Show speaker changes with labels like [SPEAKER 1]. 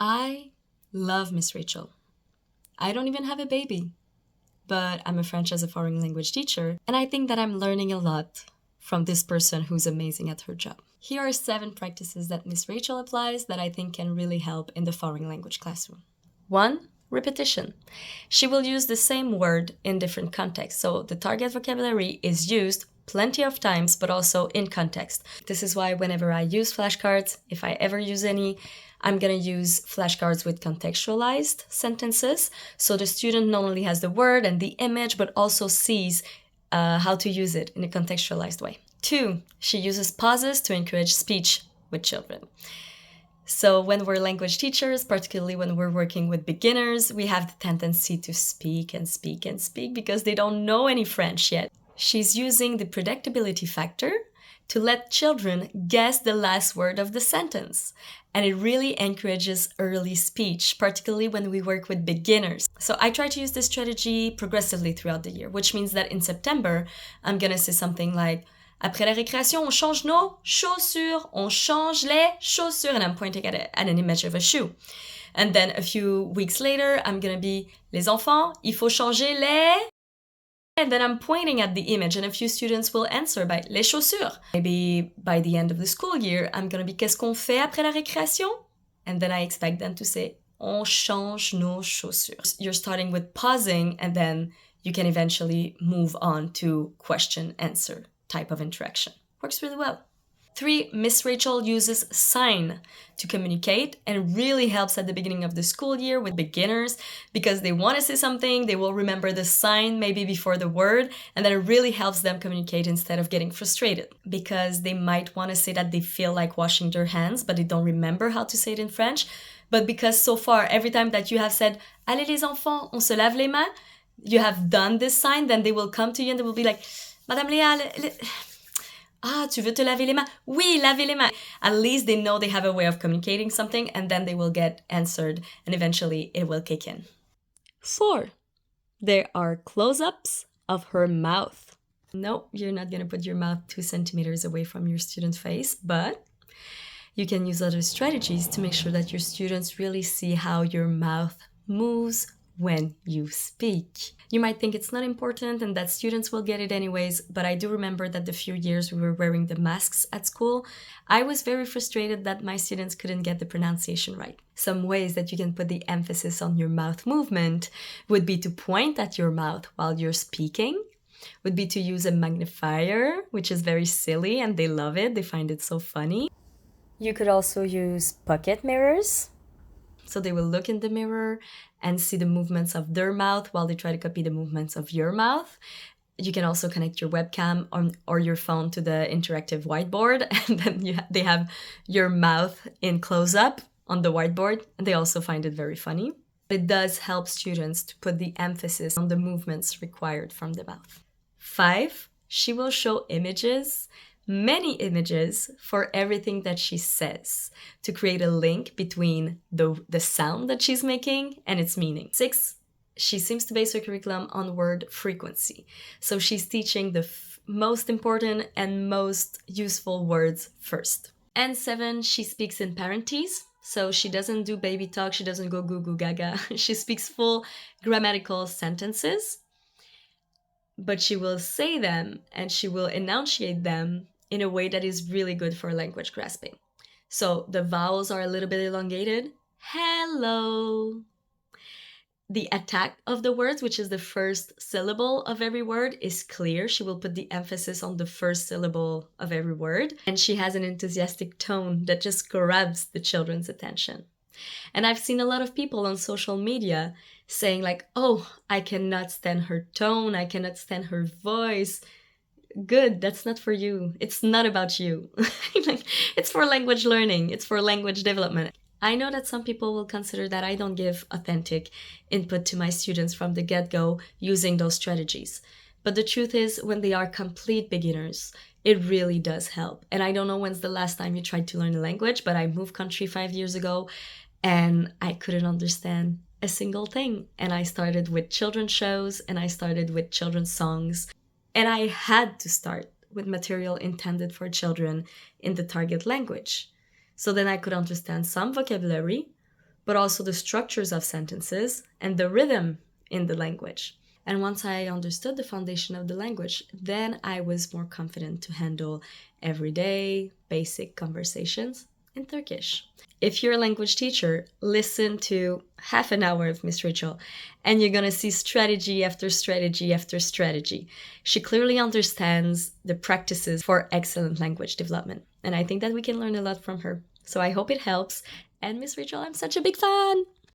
[SPEAKER 1] I love Miss Rachel. I don't even have a baby, but I'm a French as a foreign language teacher, and I think that I'm learning a lot from this person who's amazing at her job. Here are 7 practices that Miss Rachel applies that I think can really help in the foreign language classroom. 1. Repetition. She will use the same word in different contexts, so the target vocabulary is used plenty of times, but also in context. This is why whenever I use flashcards, if I ever use any, I'm gonna use flashcards with contextualized sentences. So the student not only has the word and the image, but also sees how to use it in a contextualized way. 2, she uses pauses to encourage speech with children. So when we're language teachers, particularly when we're working with beginners, we have the tendency to speak and speak and speak because they don't know any French yet. She's using the predictability factor to let children guess the last word of the sentence. And it really encourages early speech, particularly when we work with beginners. So I try to use this strategy progressively throughout the year, which means that in September, I'm gonna say something like, après la récréation, on change nos chaussures, on change les chaussures, and I'm pointing at an image of a shoe. And then a few weeks later, I'm gonna be, les enfants, il faut changer les... And then I'm pointing at the image, and a few students will answer by les chaussures. Maybe by the end of the school year, I'm gonna be, qu'est-ce qu'on fait après la récréation? And then I expect them to say, on change nos chaussures. You're starting with pausing, and then you can eventually move on to question-answer type of interaction. Works really well. 3, Ms. Rachel uses sign to communicate and really helps at the beginning of the school year with beginners because they want to say something, they will remember the sign maybe before the word, and then it really helps them communicate instead of getting frustrated because they might want to say that they feel like washing their hands, but they don't remember how to say it in French. But because so far, every time that you have said, allez les enfants, on se lave les mains, you have done this sign, then they will come to you and they will be like, Madame Léa, ah, tu veux te laver les mains? Oui, laver les mains. At least they know they have a way of communicating something, and then they will get answered, and eventually it will kick in. 4, there are close-ups of her mouth. No, you're not gonna put your mouth 2 centimeters away from your student's face, but you can use other strategies to make sure that your students really see how your mouth moves when you speak. You might think it's not important and that students will get it anyways, but I do remember that the few years we were wearing the masks at school, I was very frustrated that my students couldn't get the pronunciation right. Some ways that you can put the emphasis on your mouth movement would be to point at your mouth while you're speaking, would be to use a magnifier, which is very silly and they love it, they find it so funny. You could also use pocket mirrors. So they will look in the mirror and see the movements of their mouth while they try to copy the movements of your mouth. You can also connect your webcam or your phone to the interactive whiteboard, and then they have your mouth in close-up on the whiteboard, and they also find it very funny. It does help students to put the emphasis on the movements required from the mouth. 5, she will show images, many images for everything that she says to create a link between the sound that she's making and its meaning. 6, she seems to base her curriculum on word frequency. So she's teaching the most important and most useful words first. And 7, she speaks in parentese. So she doesn't do baby talk, she doesn't go goo goo gaga. She speaks full grammatical sentences, but she will say them and she will enunciate them in a way that is really good for language grasping. So the vowels are a little bit elongated. Hello. The attack of the words, which is the first syllable of every word, is clear. She will put the emphasis on the first syllable of every word. And she has an enthusiastic tone that just grabs the children's attention. And I've seen a lot of people on social media saying like, oh, I cannot stand her tone. I cannot stand her voice. Good, that's not for you. It's not about you. It's for language learning. It's for language development. I know that some people will consider that I don't give authentic input to my students from the get-go using those strategies. But the truth is, when they are complete beginners, it really does help. And I don't know when's the last time you tried to learn a language, but I moved country 5 years ago and I couldn't understand a single thing. And I started with children's shows and I started with children's songs. And I had to start with material intended for children in the target language. So then I could understand some vocabulary, but also the structures of sentences and the rhythm in the language. And once I understood the foundation of the language, then I was more confident to handle everyday, basic conversations in Turkish. If you're a language teacher, listen to half an hour of Ms. Rachel, and you're gonna see strategy after strategy after strategy. She clearly understands the practices for excellent language development, and I think that we can learn a lot from her. So I hope it helps. And Ms. Rachel, I'm such a big fan!